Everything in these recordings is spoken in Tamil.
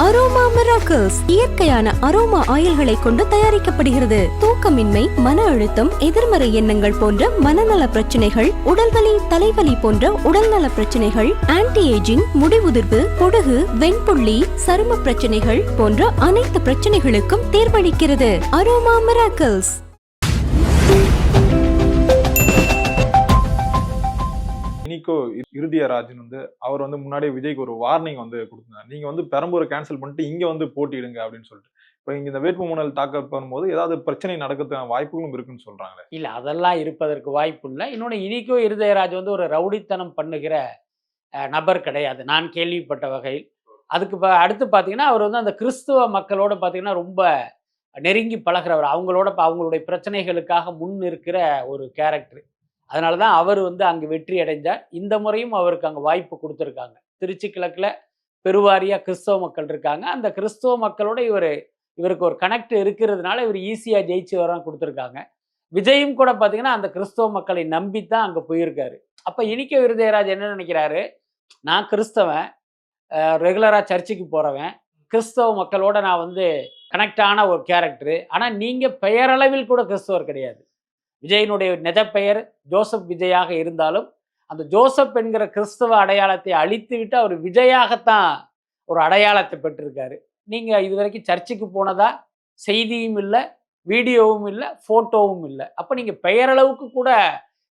அரோமா மிராக்கிள்ஸ் இயற்கையான அரோமா ஆயில்களை கொண்டு தயாரிக்கப்படுகிறது. தூக்கமின்மை, மன அழுத்தம், எதிர்மறை எண்ணங்கள் போன்ற மனநல பிரச்சனைகள், உடல்வலி, தலைவலி போன்ற உடல்நல பிரச்சனைகள், ஆன்டி ஏஜிங், முடிவுதிர்வு, பொடுகு, வெண்புள்ளி, சரும பிரச்சனைகள் போன்ற அனைத்து பிரச்சனைகளுக்கும் தீர்வளிக்கிறது. Aroma miracles. இனிக்கோ இறுதியராஜன் அவர் முன்னாடியே விஜய்க்கு ஒரு வார்னிங் கொடுத்தாங்க. நீங்க பெரம்பூரை கேன்சல் பண்ணிட்டு இங்க போட்டியிடுங்க அப்படின்னு சொல்லிட்டு. இப்ப இங்க இந்த வேட்புமனல் தாக்கல் பண்ணும்போது ஏதாவது பிரச்சனை நடக்கிறதுக்கான வாய்ப்புகளும் இருக்குன்னு சொல்றாங்களே. இல்ல, அதெல்லாம் இருப்பதற்கு வாய்ப்பு இல்லை. இன்னொன்னு, இனிக்கோ இருதயராஜ் ஒரு ரவுடித்தனம் பண்ணுகிற நபர் கிடையாது, நான் கேள்விப்பட்ட வகையில். அதுக்கு அடுத்து பார்த்தீங்கன்னா, அவர் அந்த கிறிஸ்துவ மக்களோட பார்த்தீங்கன்னா ரொம்ப நெருங்கி பழகிறவர். அவங்களுடைய பிரச்சனைகளுக்காக முன் இருக்கிற ஒரு கேரக்டர். அதனால தான் அவர் அங்கே வெற்றி அடைஞ்சார். இந்த முறையும் அவருக்கு அங்கே வாய்ப்பு கொடுத்துருக்காங்க. திருச்சி கிழக்கில் பெருவாரியாக கிறிஸ்தவ மக்கள் இருக்காங்க. அந்த கிறிஸ்தவ மக்களோட இவருக்கு ஒரு கனெக்ட் இருக்கிறதுனால இவர் ஈஸியாக ஜெயிச்சு வர கொடுத்துருக்காங்க. விஜயும் கூட பார்த்தீங்கன்னா அந்த கிறிஸ்தவ மக்களை நம்பித்தான் அங்கே போயிருக்காரு. அப்போ இனிக்கோ இருதயராஜ் என்ன நினைக்கிறாரு, நான் கிறிஸ்தவன், ரெகுலராக சர்ச்சுக்கு போகிறவன், கிறிஸ்தவ மக்களோட நான் கனெக்டான ஒரு கேரக்டரு. ஆனால் நீங்கள் பெயரளவில் கூட கிறிஸ்தவர் கிடையாது. விஜயனுடைய நிஜ பெயர் ஜோசப் விஜயாக இருந்தாலும் அந்த ஜோசப் என்கிற கிறிஸ்தவ அடையாளத்தை அழித்து விட்டு அவர் விஜயாகத்தான் ஒரு அடையாளத்தை பெற்றிருக்காரு. நீங்கள் இது வரைக்கும் சர்ச்சுக்கு போனதா செய்தியும் இல்லை, வீடியோவும் இல்லை, ஃபோட்டோவும் இல்லை. அப்போ நீங்கள் பெயரளவுக்கு கூட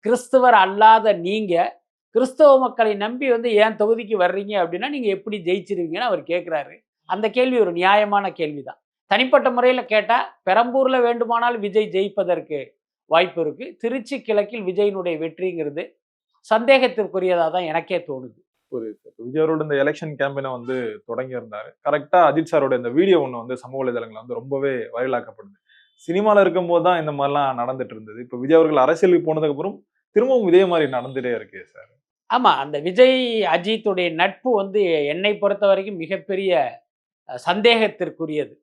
கிறிஸ்தவர் அல்லாத நீங்கள் கிறிஸ்தவ மக்களை நம்பி ஏன் தொகுதிக்கு வர்றீங்க அப்படின்னா நீங்கள் எப்படி ஜெயிச்சிருவீங்கன்னு அவர் கேட்குறாரு. அந்த கேள்வி ஒரு நியாயமான கேள்வி தான். தனிப்பட்ட முறையில் கேட்டால் பெரம்பூரில் வேண்டுமானால் விஜய் ஜெயிப்பதற்கு வாய்ப்பு இருக்கு. திருச்சி கிழக்கில் விஜயினுடைய வெற்றிங்கிறது சந்தேகத்திற்குரியதா தான் எனக்கே தோணுது. விஜயோட இந்த எலெக்ஷன் கேம்பெயினை தொடங்கி இருந்தாரு. கரெக்டா அஜித் சாரோட இந்த வீடியோ ஒண்ணு சமூக வலைதளங்கள் ரொம்பவே வைரலாக்கப்படுது. சினிமால இருக்கும் போது தான் இந்த மாதிரிலாம் நடந்துட்டு இருந்தது. இப்ப விஜய் அவர்கள் அரசியலுக்கு போனதுக்கு அப்புறம் திரும்பவும் இதே மாதிரி நடந்துட்டே இருக்கு சார். ஆமா, அந்த விஜய் அஜித்துடைய நட்பு என்னை பொறுத்த வரைக்கும் மிகப்பெரிய சந்தேகத்திற்குரியது.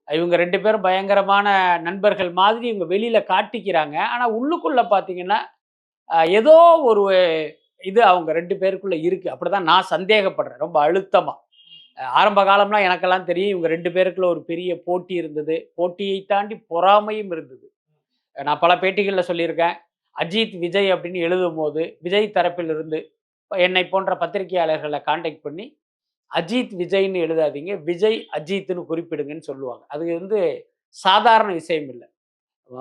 இவங்க ரெண்டு பேரும் பயங்கரமான நண்பர்கள் மாதிரி இவங்க வெளியில காட்டிக்கிறாங்க. ஆனா உள்ளுக்குள்ள பாத்தீங்கன்னா ஏதோ ஒரு அவங்க ரெண்டு பேருக்குள்ள இருக்கு. அப்படிதான் நான் சந்தேகப்படுறேன் ரொம்ப அழுத்தமா. ஆரம்ப காலம்லாம் எனக்கெல்லாம் தெரியும் இவங்க ரெண்டு பேருக்குள்ள ஒரு பெரிய போட்டி இருந்தது. போட்டியை தாண்டி பொறாமையும் இருந்தது. நான் பல பேட்டிகளில் சொல்லியிருக்கேன். அஜித் விஜய் அப்படின்னு எழுதும் போது விஜய் தரப்பில் இருந்து என்னை போன்ற பத்திரிகையாளர்களை கான்டாக்ட் பண்ணி அஜித் விஜய்ன்னு எழுதாதீங்க, விஜய் அஜித்னு குறிப்பிடுங்கன்னு சொல்லுவாங்க. அது சாதாரண விஷயம் இல்லை.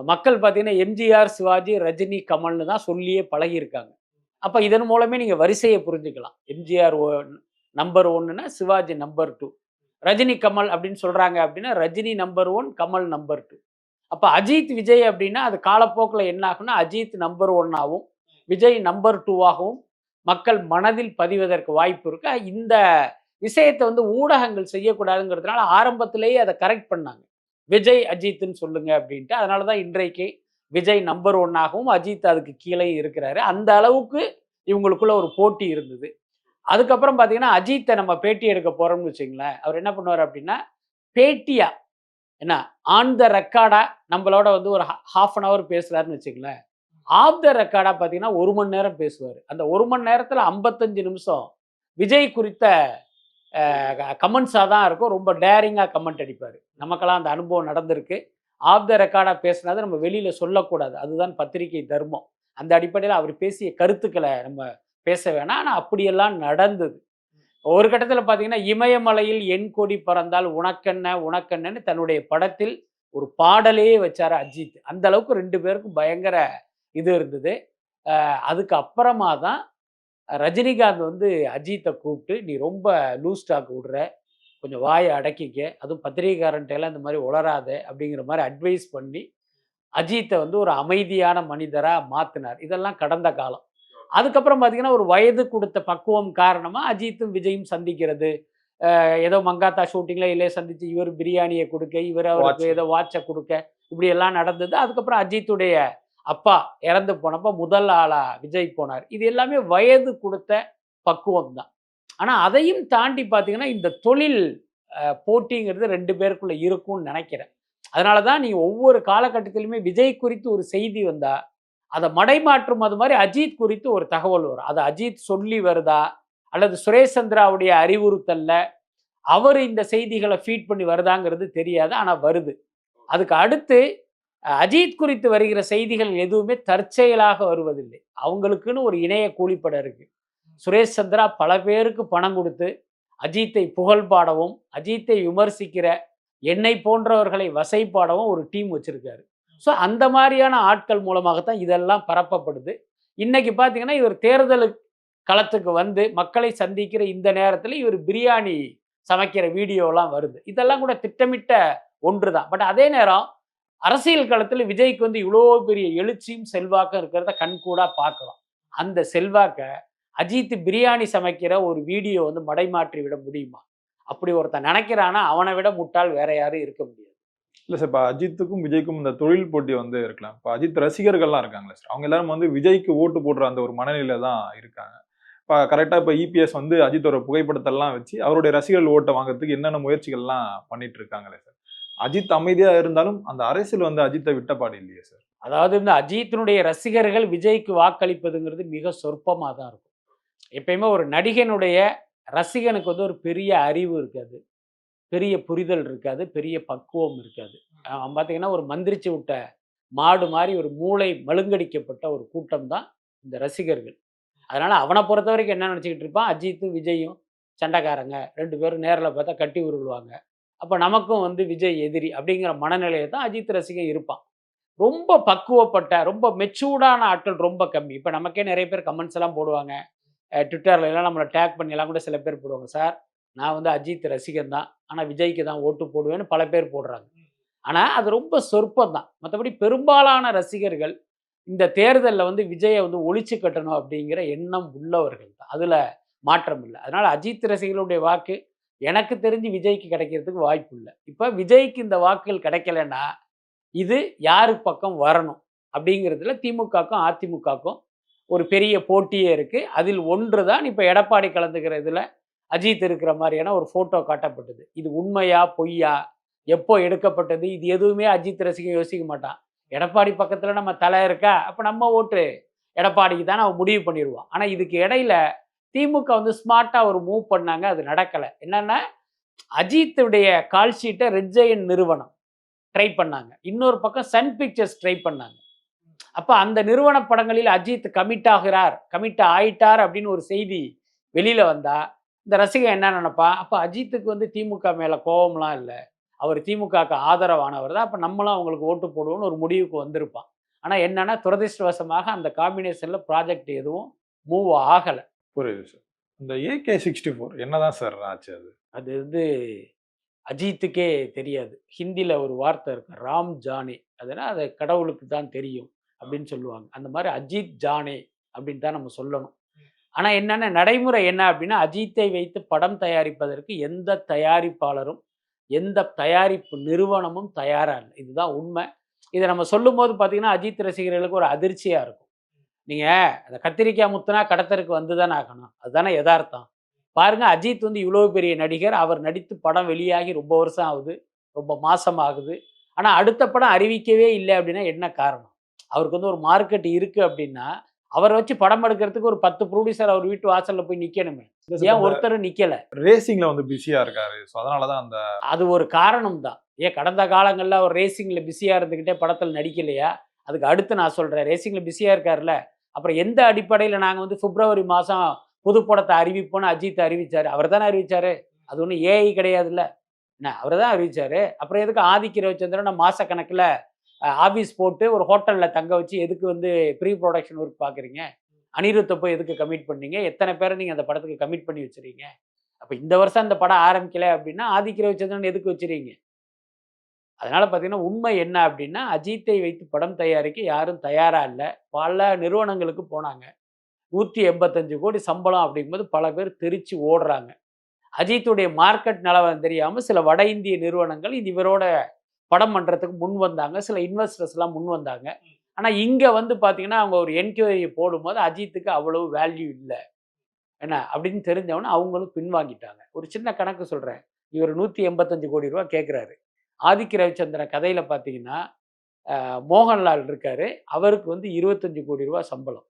மக்கள் பார்த்தீங்கன்னா எம்ஜிஆர், சிவாஜி, ரஜினி, கமல்னு தான் சொல்லியே பழகியிருக்காங்க. அப்போ இதன் மூலமே நீங்கள் வரிசையை புரிஞ்சுக்கலாம். எம்ஜிஆர் நம்பர் 1ன்னா சிவாஜி நம்பர் 2, ரஜினி கமல் அப்படின்னு சொல்கிறாங்க அப்படின்னா ரஜினி நம்பர் 1, கமல் நம்பர் 2. அப்போ அஜித் விஜய் அப்படின்னா அது காலப்போக்கில் என்ன ஆகும்னா அஜித் நம்பர் 1ஆகவும் விஜய் நம்பர் 2ஆகவும் மக்கள் மனதில் பதிவதற்கு வாய்ப்பு இருக்கு. இந்த விஷயத்தை ஊடகங்கள் செய்யக்கூடாதுங்கிறதுனால ஆரம்பத்திலேயே அதை கரெக்ட் பண்ணாங்க. விஜய் அஜித்னு சொல்லுங்க அப்படின்ட்டு. அதனால தான் இன்றைக்கு விஜய் நம்பர் 1ஆகவும் அஜித் அதுக்கு கீழே இருக்கிறாரு. அந்த அளவுக்கு இவங்களுக்குள்ள ஒரு போட்டி இருந்தது. அதுக்கப்புறம் பார்த்தீங்கன்னா அஜித்தை நம்ம பேட்டி எடுக்க போறோம்னு வச்சுங்களேன், அவர் என்ன பண்ணுவார் அப்படின்னா பேட்டியா என்ன ஆன் த ரெக்கார்டா நம்மளோட ஒரு ஹாஃப் அன் ஹவர் பேசுறாருன்னு வச்சுங்களேன். ஆஃப் த ரெக்கார்டா பார்த்தீங்கன்னா 1 மணி நேரம் பேசுவார். அந்த 1 மணி நேரத்தில் 55 நிமிஷம் விஜய் குறித்த கமெண்ட்ஸாக தான் இருக்கும். ரொம்ப டேரிங்காக கமெண்ட் அடிப்பார். நமக்கெல்லாம் அந்த அனுபவம் நடந்திருக்கு. ஆஃப் த ரெக்கார்டாக பேசினதை நம்ம வெளியில் சொல்லக்கூடாது, அதுதான் பத்திரிகை தர்மம். அந்த அடிப்படையில் அவர் பேசிய கருத்துக்களை நம்ம பேச வேணாம். ஆனால் அப்படியெல்லாம் நடந்தது. ஒரு கட்டத்தில் பார்த்தீங்கன்னா இமயமலையில் என் கொடி பறந்தால் உனக்கென்ன உனக்கென்னு தன்னுடைய படத்தில் ஒரு பாடலே வச்சார் அஜித். அந்த அளவுக்கு ரெண்டு பேருக்கும் பயங்கர இது இருந்தது. அதுக்கு அப்புறமா தான் ரஜினிகாந்த் அஜித்தை கூப்பிட்டு நீ ரொம்ப லூஸ் டாக் விடுற, கொஞ்சம் வாயை அடக்கிக்க, அதுவும் பத்திரிகைக்காரன்ட்டெல்லாம் இந்த மாதிரி உளராத அப்படிங்கிற மாதிரி அட்வைஸ் பண்ணி அஜித்தை ஒரு அமைதியான மனிதராக மாற்றினார். இதெல்லாம் கடந்த காலம். அதுக்கப்புறம் பார்த்தீங்கன்னா ஒரு வயது கொடுத்த பக்குவம் காரணமாக அஜித்தும் விஜயும் சந்திக்கிறது, ஏதோ மங்காத்தா ஷூட்டிங்கில் இல்லையே சந்தித்து இவர் பிரியாணியை கொடுக்க, இவர் அவருக்கு ஏதோ வாட்சை கொடுக்க, இப்படி எல்லாம் நடந்தது. அதுக்கப்புறம் அஜித்துடைய அப்பா இறந்து போனப்போ முதல் ஆளா விஜய் போனார். இது எல்லாமே வயது கொடுத்த பக்குவம் தான். ஆனால் அதையும் தாண்டி பார்த்தீங்கன்னா இந்த தொழில் போட்டிங்கிறது ரெண்டு பேருக்குள்ள இருக்கும்னு நினைக்கிறேன். அதனால தான் நீங்கள் ஒவ்வொரு காலகட்டத்திலுமே விஜய் குறித்து ஒரு செய்தி வந்தால் அதை மடைமாற்றும் அது மாதிரி அஜித் குறித்து ஒரு தகவல் வரும். அதை அஜித் சொல்லி வருதா அல்லது சுரேஷ் சந்திராவுடைய அறிவுறுத்தல்ல அவர் இந்த செய்திகளை ஃபீட் பண்ணி வருதாங்கிறது தெரியாது, ஆனால் வருது. அதுக்கு அடுத்து அஜித் குறித்து வருகிற செய்திகள் எதுவுமே தற்செயலாக வருவதில்லை. அவங்களுக்குன்னு ஒரு இணைய கூலிப்படம் இருக்கு. சுரேஷ் சந்திரா பல பேருக்கு பணம் கொடுத்து அஜித்தை புகழ் பாடவும், அஜித்தை விமர்சிக்கிற என்னை போன்றவர்களை வசைப்பாடவும் ஒரு டீம் வச்சிருக்காரு. ஸோ அந்த மாதிரியான ஆட்கள் மூலமாகத்தான் இதெல்லாம் பரப்பப்படுது. இன்னைக்கு பார்த்தீங்கன்னா, இவர் தேர்தல் களத்துக்கு வந்து மக்களை சந்திக்கிற இந்த நேரத்தில் இவர் பிரியாணி சமைக்கிற வீடியோலாம் வருது. இதெல்லாம் கூட திட்டமிட்ட ஒன்று தான். பட் அதே நேரம் அரசியல் களத்தில் விஜய்க்கு வந்து இவ்வளோ பெரிய எழுச்சியும் செல்வாக்கும் இருக்கிறத கண்கூடா பார்க்குறோம். அந்த செல்வாக்க அஜித் பிரியாணி சமைக்கிற ஒரு வீடியோ வந்து மடைமாற்றி விட முடியுமா? அப்படி ஒருத்தன் நினைக்கிறானா, அவனை விட முட்டாள் வேற யாரும் இருக்க முடியாது. இல்ல சார், இப்ப அஜித்துக்கும் விஜய்க்கும் இந்த தொழில் போட்டி வந்து இருக்கலாம். இப்ப அஜித் ரசிகர்கள்லாம் இருக்காங்களே சார், அவங்க எல்லாரும் வந்து விஜய்க்கு ஓட்டு போடுற அந்த ஒரு மனநிலையில தான் இருக்காங்க. இப்ப கரெக்டா இப்ப இபிஎஸ் வந்து அஜித்தோட புகைப்படத்தெல்லாம் வச்சு அவருடைய ரசிகர்கள் ஓட்டை வாங்குறதுக்கு என்னென்ன முயற்சிகள்லாம் பண்ணிட்டு இருக்காங்களே சார். அஜித் அமைதியா இருந்தாலும் அந்த அரசியல் வந்து அஜித்தை விட்டபாடு இல்லையே சார். அதாவது இந்த அஜித்தினுடைய ரசிகர்கள் விஜய்க்கு வாக்களிப்பதுங்கிறது மிக சொற்பமாக தான் இருக்கும். எப்பயுமே ஒரு நடிகனுடைய ரசிகனுக்கு வந்து ஒரு பெரிய அறிவு இருக்காது, பெரிய புரிதல் இருக்காது, பெரிய பக்குவம் இருக்காது. அவன் பார்த்தீங்கன்னா ஒரு மந்திரிச்சு விட்ட மாடு மாதிரி ஒரு மூளை மழுங்கடிக்கப்பட்ட ஒரு கூட்டம் தான் இந்த ரசிகர்கள். அதனால அவனை பொறுத்த வரைக்கும் என்ன நினச்சிக்கிட்டு இருப்பான், அஜித்தும் விஜயும் சண்டைக்காரங்க, 2 பேரும் நேரில் பார்த்தா கட்டி உருள்வாங்க, அப்போ நமக்கும் வந்து விஜய் எதிரி அப்படிங்கிற மனநிலையை தான் அஜித் ரசிகன் இருப்பான். ரொம்ப பக்குவப்பட்ட ரொம்ப மெச்சூர்டான ஆட்கள் ரொம்ப கம்மி. இப்போ நமக்கே நிறைய பேர் கமெண்ட்ஸ் எல்லாம் போடுவாங்க, ட்விட்டர்ல எல்லாம் நம்மளை டேக் பண்ணி எல்லாம் கூட சில பேர் போடுவாங்க, சார் நான் வந்து அஜித் ரசிகன் தான், ஆனால் விஜய்க்கு தான் ஓட்டு போடுவேன்னு பல பேர் போடுறாங்க. ஆனால் அது ரொம்ப சொற்பம் தான். மற்றபடி பெரும்பாலான ரசிகர்கள் இந்த தேர்தலில் வந்து விஜயை வந்து ஒழிச்சு கட்டணும் அப்படிங்கிற எண்ணம் உள்ளவர்கள் தான், அதில் மாற்றம் இல்லை. அதனால் அஜித் ரசிகர்களுடைய வாக்கு எனக்கு தெரிஞ்சு விஜய்க்கு கிடைக்கிறதுக்கு வாய்ப்பு இல்லை. இப்போ விஜய்க்கு இந்த வாக்குகள் கிடைக்கலன்னா இது யாரு பக்கம் வரணும் அப்படிங்கிறதுல திமுகக்கும் அதிமுகக்கும் ஒரு பெரிய போட்டியே இருக்கு. அதில் ஒன்று தான் இப்போ எடப்பாடி கலந்துக்கிற இதில் அஜித் இருக்கிற மாதிரியான ஒரு ஃபோட்டோ காட்டப்பட்டது. இது உண்மையா பொய்யா, எப்போ எடுக்கப்பட்டது, இது எதுவுமே அஜித் ரசிகன் யோசிக்க மாட்டான். எடப்பாடி பக்கத்தில் நம்ம தலை இருக்கா, அப்போ நம்ம ஓட்டு எடப்பாடிக்கு தான் அவன் முடிவு பண்ணிடுவான். ஆனால் இதுக்கு இடையில திமுக வந்து ஸ்மார்ட்டாக ஒரு மூவ் பண்ணாங்க, அது நடக்கலை. என்னன்னா, அஜித்துடைய கால் ஷீட்டை ரெட் ஜெயண்ட் நிறுவனம் ட்ரை பண்ணாங்க, இன்னொரு பக்கம் சன் பிக்சர்ஸ் ட்ரை பண்ணாங்க. அப்போ அந்த நிறுவன படங்களில் அஜித் கமிட் ஆயிட்டார் அப்படின்னு ஒரு செய்தி வெளியில வந்தா இந்த ரசிகன் என்ன நினைப்பான், அப்போ அஜித்துக்கு வந்து திமுக மேல கோபம்லாம் இல்லை, அவர் திமுகவுக்கு ஆதரவானவர் தான், அப்போ நம்மளும் அவங்களுக்கு ஓட்டு போடுவோம்னு ஒரு முடிவுக்கு வந்திருப்பான். ஆனால் என்னன்னா, துரதிருஷ்டவசமாக அந்த காம்பினேஷன்ல ப்ராஜெக்ட் எதுவும் மூவ் ஆகலை. புரியுது சார். இந்த AK-64 என்னதான் சார் ஆச்சு அது? அது வந்து அஜித்துக்கே தெரியாது. ஹிந்தியில் ஒரு வார்த்தை இருக்கு, ராம் ஜானே, அதனால் அது கடவுளுக்கு தான் தெரியும் அப்படின்னு சொல்லுவாங்க. அந்த மாதிரி அஜித் ஜானே அப்படின்னு தான் நம்ம சொல்லணும். ஆனால் என்னென்ன நடைமுறை என்ன அப்படின்னா, அஜித்தை வைத்து படம் தயாரிப்பதற்கு எந்த தயாரிப்பாளரும் எந்த தயாரிப்பு நிறுவனமும் தயாராக இல்லை. இதுதான் உண்மை. இதை நம்ம சொல்லும் போது பார்த்தீங்கன்னா அஜித் ரசிகர்களுக்கு ஒரு அதிர்ச்சியாக இருக்கும். நீங்கள் அந்த கத்திரிக்காய் முத்துனா கடத்தருக்கு வந்து தானே ஆகணும், அதுதானே யதார்த்தம். பாருங்க, அஜித் வந்து இவ்வளோ பெரிய நடிகர், அவர் நடித்து படம் வெளியாகி ரொம்ப வருஷம் ஆகுது, ரொம்ப மாசம் ஆகுது, ஆனால் அடுத்த படம் அறிவிக்கவே இல்லை அப்படின்னா என்ன காரணம்? அவருக்கு வந்து ஒரு மார்க்கெட் இருக்கு அப்படின்னா அவரை வச்சு படம் எடுக்கிறதுக்கு ஒரு 10 ப்ரொடியூசர் அவர் வீட்டு வாசல்ல போய் நிக்கணுமே, ஏன் ஒருத்தரும் நிக்கல? ரேசிங்ல வந்து பிஸியா இருக்காரு, ஸோ அதனாலதான் அந்த அது ஒரு காரணம் தான். ஏன் கடந்த காலங்களில் அவர் ரேசிங்ல பிஸியா இருந்துகிட்டே படத்தில் நடிக்கலையா? அதுக்கு அடுத்து நான் சொல்றேன், ரேசிங்ல பிஸியா இருக்காருல்ல, அப்புறம் எந்த அடிப்படையில் நாங்கள் வந்து பிப்ரவரி மாதம் புது படத்தை அறிவிப்போன்னு அஜித் அறிவிச்சாரு? அவர் தானே அறிவிச்சாரு, அது ஒன்றும் ஏஐ கிடையாதுல்ல, என்ன அவர் தான் அறிவிச்சாரு. அப்புறம் எதுக்கு ஆதித்ய ரவிச்சந்திரன் மாச கணக்கில் ஆஃபீஸ் போட்டு ஒரு ஹோட்டலில் தங்க வச்சு எதுக்கு வந்து ப்ரீ ப்ரொடக்ஷன் ஒர்க் பார்க்குறீங்க? அனிருத்தை போய் எதுக்கு கமிட் பண்ணீங்க? எத்தனை பேரை நீங்கள் அந்த படத்துக்கு கமிட் பண்ணி வச்சுறீங்க? அப்போ இந்த வருஷம் அந்த படம் ஆரம்பிக்கல அப்படின்னா ஆதித்ய ரவிச்சந்திரன் எதுக்கு வச்சுறீங்க? அதனால பார்த்தீங்கன்னா உண்மை என்ன அப்படின்னா, அஜித்தை வைத்து படம் தயாரிக்க யாரும் தயாராக இல்லை. பல நிறுவனங்களுக்கு போனாங்க, 185 கோடி சம்பளம் அப்படிங்கும்போது பல பேர் தெரிச்சு ஓடுறாங்க. அஜித்துடைய மார்க்கெட் நிலவரம் தெரியாமல் சில வட இந்திய நிறுவனங்கள் இது இவரோட படம் பண்ணுறதுக்கு முன் வந்தாங்க, சில இன்வெஸ்டர்ஸ்லாம் முன் வந்தாங்க. ஆனால் இங்கே வந்து பார்த்தீங்கன்னா அவங்க ஒரு என்கொயரியை போடும்போது அஜித்துக்கு அவ்வளவு வேல்யூ இல்லை என்ன அப்படின்னு தெரிஞ்சவொன்னே அவங்களும் பின்வாங்கிட்டாங்க. ஒரு சின்ன கணக்கு சொல்கிறேன், இவர் 185 கோடி ரூபா கேட்குறாரு. ஆதித்ய ரவிச்சந்திரன் கதையில் பார்த்தீங்கன்னா மோகன்லால் இருக்காரு, அவருக்கு வந்து 25 கோடி ரூபா சம்பளம்,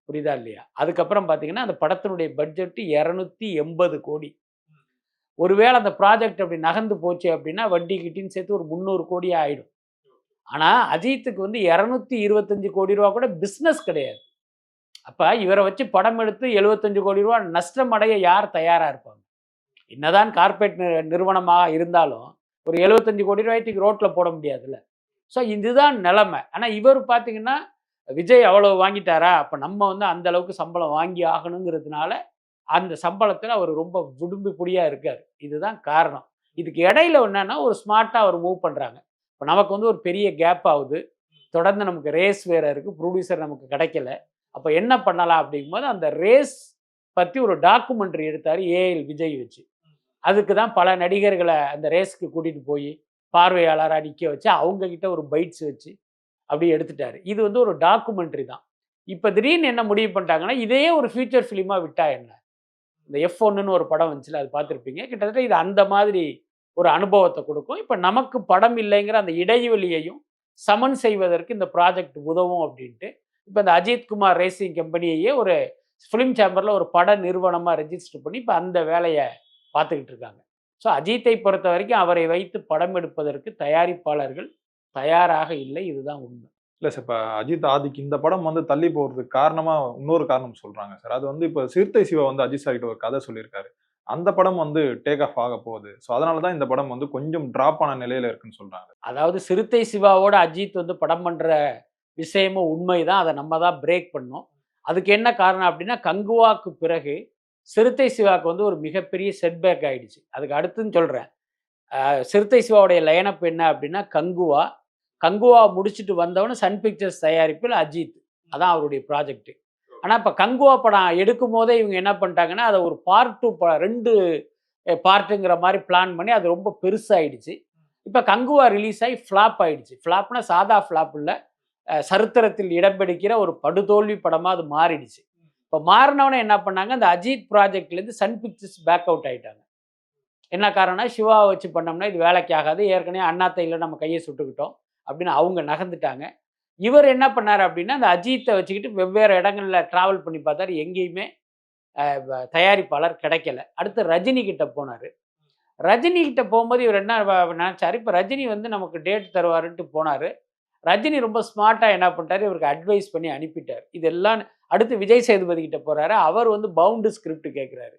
புரியுதா இல்லையா? அதுக்கப்புறம் பார்த்தீங்கன்னா அந்த படத்தினுடைய பட்ஜெட்டு 280 கோடி. ஒருவேளை அந்த ப்ராஜெக்ட் அப்படி நகர்ந்து போச்சு அப்படின்னா வட்டி கிட்டின்னு சேர்த்து ஒரு 300 கோடி ஆயிடும். ஆனால் அஜித்துக்கு வந்து 225 கோடி ரூபா கூட பிஸ்னஸ் கிடையாது. அப்போ இவரை வச்சு படம் எடுத்து 75 கோடி ரூபா நஷ்டம் அடைய யார் தயாராக இருப்பாங்க? என்னதான் கார்பரேட் நிறுவனமாக இருந்தாலும் ஒரு 75 கோடி ரூபாய்க்கு ரோட்டில் போட முடியாதுல்ல. ஸோ இதுதான் நிலைமை. ஆனால் இவர் பார்த்தீங்கன்னா விஜய் அவ்வளோ வாங்கிட்டாரா, அப்போ நம்ம வந்து அந்த அளவுக்கு சம்பளம் வாங்கி ஆகணுங்கிறதுனால அந்த சம்பளத்தில் அவர் ரொம்ப விடும்பு புடியாக இருக்கார். இதுதான் காரணம். இதுக்கு இடையில என்னன்னா ஒரு ஸ்மார்ட்டாக அவர் மூவ் பண்ணுறாங்க. இப்போ நமக்கு வந்து ஒரு பெரிய கேப் ஆகுது. தொடர்ந்து நமக்கு ரேஸ் வேறு இருக்குது, ப்ரொடியூசர் நமக்கு கிடைக்கல. அப்போ என்ன பண்ணலாம் அப்படிங்கும்போது அந்த ரேஸ் பற்றி ஒரு டாக்குமெண்ட்ரி எடுத்தார் ஏஎல் விஜய் வச்சு. அதுக்கு தான் பல நடிகர்களை அந்த ரேஸ்க்கு கூட்டிகிட்டு போய் பார்வையாளராக நிற்க வச்சு அவங்கக்கிட்ட ஒரு பைட்ஸ் வச்சு அப்படி எடுத்துட்டாரு. இது வந்து ஒரு டாக்குமெண்ட்ரி தான். இப்போ திடீர்னு என்ன முடிவு பண்ணிட்டாங்கன்னா இதையே ஒரு ஃபியூச்சர் ஃபிலிமாக விட்டா என்ன? இந்த F1ன்னு ஒரு படம் வந்துச்சுல, அது பார்த்துருப்பீங்க. கிட்டத்தட்ட இது அந்த மாதிரி ஒரு அனுபவத்தை கொடுக்கும். இப்போ நமக்கு படம் இல்லைங்கிற அந்த இடைவெளியையும் சமன் செய்வதற்கு இந்த ப்ராஜெக்ட் உதவும் அப்படின்ட்டு இப்போ இந்த அஜித் குமார் ரேசிங் கம்பெனியையே ஒரு ஃபிலிம் சேம்பரில் ஒரு பட நிறுவனமாக ரெஜிஸ்டர் பண்ணி இப்போ அந்த வேலையை பார்த்துக்கிட்டு இருக்காங்க. ஸோ அஜித்தை பொறுத்த வரைக்கும் அவரை வைத்து படம் எடுப்பதற்கு தயாரிப்பாளர்கள் தயாராக இல்லை. இதுதான் உண்மை. இல்ல சார், இப்ப அஜித் ஆதிக்கு இந்த படம் வந்து தள்ளி போறதுக்கு காரணமா இன்னொரு காரணம் சொல்றாங்க சார். அது வந்து இப்ப சிறுத்தை சிவா வந்து அஜித் சார் கிட்ட ஒரு கதை சொல்லியிருக்காரு. அந்த படம் வந்து டேக் ஆஃப் ஆக போகுது. ஸோ அதனாலதான் இந்த படம் வந்து கொஞ்சம் டிராப் ஆன நிலையில இருக்குன்னு சொல்றாங்க. அதாவது சிறுத்தை சிவாவோட அஜித் வந்து படம் பண்ணுற விஷயமும் உண்மைதான். அதை நம்ம தான் பிரேக் பண்ணோம். அதுக்கு என்ன காரணம் அப்படின்னா கங்குவாக்கு பிறகு சிறுத்தை சிவாவுக்கு வந்து ஒரு மிகப்பெரிய செட்பேக் ஆயிடுச்சு. அதுக்கு அடுத்துன்னு சொல்கிறேன். சிறுத்தை சிவாவுடைய லைனப் என்ன அப்படின்னா கங்குவா முடிச்சுட்டு வந்தவொடனே சன் பிக்சர்ஸ் தயாரிப்பில் அஜித், அதான் அவருடைய ப்ராஜெக்ட். ஆனால் இப்போ கங்குவா படம் எடுக்கும் போதே இவங்க என்ன பண்ணிட்டாங்கன்னா அதை ஒரு பார்ட் 2 2 பார்ட்டுங்கிற மாதிரி பிளான் பண்ணி அது ரொம்ப பெருசாகிடுச்சு. இப்போ கங்குவா ரிலீஸ் ஆகி ஃப்ளாப் ஆகிடுச்சு. ஃப்ளாப்னா சாதா ஃப்ளாப் இல்லை, சரித்திரத்தில் இடம் பிடிக்கிற ஒரு படுதோல்வி படமாக அது மாறிடுச்சு. இப்போ மாறினவனே என்ன பண்ணாங்க, அந்த அஜித் ப்ராஜெக்ட்லேருந்து சன் பிக்சர்ஸ் பேக் அவுட் ஆகிட்டாங்க. என்ன காரணம்னா சிவாவை வச்சு பண்ணோம்னா இது வேலைக்கு ஆகாது, ஏற்கனவே அண்ணாத்தையில் நம்ம கையை சுட்டுக்கிட்டோம் அப்படின்னு அவங்க நகர்ந்துட்டாங்க. இவர் என்ன பண்ணார் அப்படின்னா அந்த அஜித்தை வச்சுக்கிட்டு வெவ்வேறு இடங்களில் ட்ராவல் பண்ணி பார்த்தார். எங்கேயுமே தயாரிப்பாளர் கிடைக்கல. அடுத்து ரஜினி கிட்ட போனார். ரஜினி கிட்ட போகும்போது இவர் என்ன நினச்சார், இப்போ ரஜினி வந்து நமக்கு டேட் தருவாருன்ட்டு போனார். ரஜினி ரொம்ப ஸ்மார்ட்டாக என்ன பண்ணிட்டார், இவருக்கு அட்வைஸ் பண்ணி அனுப்பிட்டார். இதெல்லாம் அடுத்து விஜய் சேதுபதி கிட்ட போகிறாரு. அவர் வந்து பவுண்டு ஸ்கிரிப்ட் கேட்குறாரு.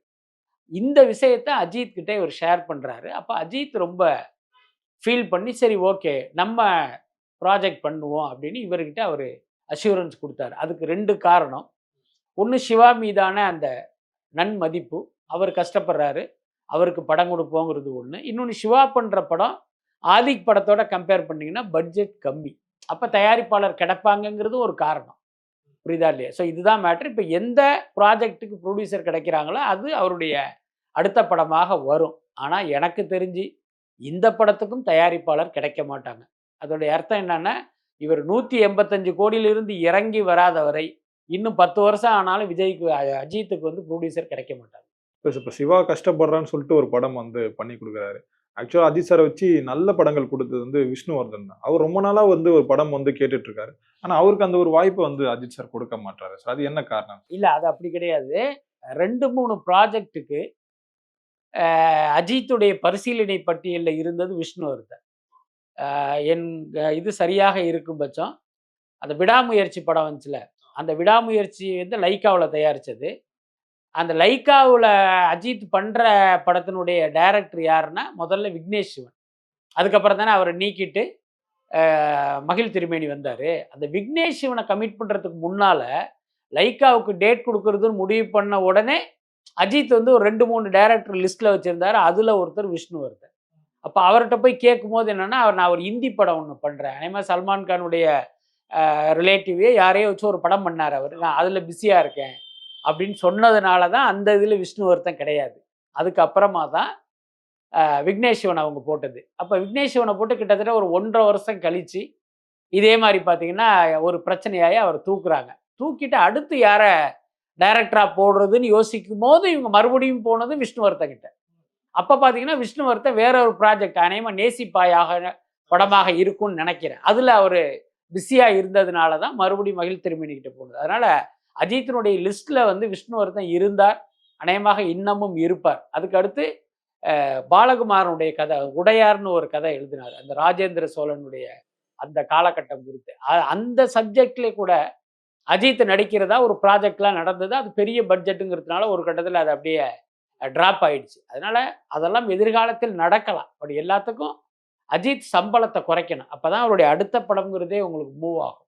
இந்த விஷயத்தை அஜித் கிட்ட இவர் ஷேர் பண்ணுறாரு. அப்போ அஜித் ரொம்ப ஃபீல் பண்ணி சரி ஓகே நம்ம ப்ராஜெக்ட் பண்ணுவோம் அப்படின்னு இவர்கிட்ட அவர் அஷூரன்ஸ் கொடுத்தாரு. அதுக்கு 2 காரணம். ஒன்று சிவா மீதான அந்த நன்மதிப்பு, அவர் கஷ்டப்படுறாரு, அவருக்கு படம் கொடுப்போங்கிறது ஒன்று. இன்னொன்று சிவா பண்ணுற படம் ஆதிக் படத்தோட கம்பேர் பண்ணிங்கன்னா பட்ஜெட் கம்மி, அப்போ தயாரிப்பாளர் கிடைப்பாங்கங்கிறது ஒரு காரணம். புரியுதா இல்லையா? ஸோ இதுதான் மேட்ரு. இப்போ எந்த ப்ராஜெக்ட்டுக்கு ப்ரொடியூசர் கிடைக்கிறாங்களோ அது அவருடைய அடுத்த படமாக வரும். ஆனால் எனக்கு தெரிஞ்சு இந்த படத்துக்கும் தயாரிப்பாளர் கிடைக்க மாட்டாங்க. அதோடைய அர்த்தம் என்னன்னா இவர் 185 கோடியிலிருந்து இறங்கி வராத வரை இன்னும் 10 வருஷம் ஆனாலும் விஜய்க்கு அஜித்துக்கு வந்து ப்ரொடியூசர் கிடைக்க மாட்டாங்க. இப்போ சிவா கஷ்டப்படுறான்னு சொல்லிட்டு ஒரு படம் வந்து பண்ணி கொடுக்குறாரு. ஆக்சுவலா அஜித் சாரை வச்சு நல்ல படங்கள் கொடுத்தது வந்து விஷ்ணுவர்தன் தான். அவர் ரொம்ப நாளா வந்து ஒரு படம் வந்து கேட்டுட்டு இருக்காரு. ஆனா அவருக்கு அந்த ஒரு வாய்ப்பு வந்து அஜித் சார் கொடுக்க மாட்டாரு. சார் அது என்ன காரணம்? இல்லை, அது அப்படி கிடையாது. 2-3 ப்ராஜெக்ட்டுக்கு அஜித்துடைய பரிசீலனை பட்டியலில் இருந்தது விஷ்ணுவர்தன். என் இது சரியாக இருக்கும் பட்சம் அந்த விடாமுயற்சி படம் வந்துச்சுல, அந்த விடாமுயற்சி வந்து லைக்காவில் தயாரித்தது. அந்த லைக்காவில் அஜித் பண்ணுற படத்தினுடைய டைரக்டர் யாருன்னா முதல்ல விக்னேஷ் சிவன். அதுக்கப்புறம் தானே அவரை நீக்கிட்டு மகிழ் திருமேனி வந்தார். அந்த விக்னேஷ் சிவனை கமிட் பண்ணுறதுக்கு முன்னால் லைக்காவுக்கு டேட் கொடுக்குறதுன்னு முடிவு பண்ண உடனே அஜித் வந்து ஒரு 2-3 டைரக்டர் லிஸ்ட்டில் வச்சுருந்தார். அதில் ஒருத்தர் விஷ்ணுவர்தன். அப்போ அவர்கிட்ட போய் கேட்கும்போது என்னென்னா நான் ஒரு ஹிந்தி படம் ஒன்று பண்ணுறேன், அதேமாதிரி சல்மான் கானுடைய ரிலேட்டிவே யாரையோ வச்சு ஒரு படம் பண்ணார் அவர், நான் அதில் பிஸியாக இருக்கேன் அப்படின்னு சொன்னதுனால தான் அந்த இதில் விஷ்ணுவர்தன் கிடையாது. அதுக்கப்புறமா தான் விக்னேஷ் சிவன் அவங்க போட்டது. அப்போ விக்னேஷ் சிவனை போட்டு கிட்டத்தட்ட ஒரு 1.5 வருஷம் கழித்து இதே மாதிரி பார்த்தீங்கன்னா ஒரு பிரச்சனையாகி அவர் தூக்குறாங்க. தூக்கிட்டு அடுத்து யாரை டைரக்டராக போடுறதுன்னு யோசிக்கும் போது இவங்க மறுபடியும் போனது விஷ்ணுவர்தன் கிட்ட. அப்போ பார்த்தீங்கன்னா விஷ்ணுவர்தன் வேற ஒரு ப்ராஜெக்ட் அநேகமாக நேசிப்பாயாக படமாக இருக்கும்னு நினைக்கிறேன். அதில் அவர் பிஸியாக இருந்ததுனால தான் மறுபடியும் மகிழ் திருமேனிக்கிட்ட போனது. அதனால் அஜித்தினுடைய லிஸ்ட்டில் வந்து விஷ்ணுவர்தன் இருந்தார், அநேகமாக இன்னமும் இருப்பார். அதுக்கு அடுத்து பாலகுமாரனுடைய கதை, உடையார்னு ஒரு கதை எழுதினார், அந்த ராஜேந்திர சோழனுடைய அந்த காலகட்டம் குறித்து. அந்த சப்ஜெக்ட்ல கூட அஜித் நடிக்கிறதா ஒரு ப்ராஜெக்ட்லாம் நடந்தது. அது பெரிய பட்ஜெட்டுங்கிறதுனால ஒரு கட்டத்தில் அது அப்படியே ட்ராப் ஆயிடுச்சு. அதனால அதெல்லாம் எதிர்காலத்தில் நடக்கலாம். பட் எல்லாத்துக்கும் அஜித் சம்பளத்தை குறைக்கணும். அப்பதான் அவருடைய அடுத்த படம்ங்கிறதே உங்களுக்கு மூவ் ஆகும்.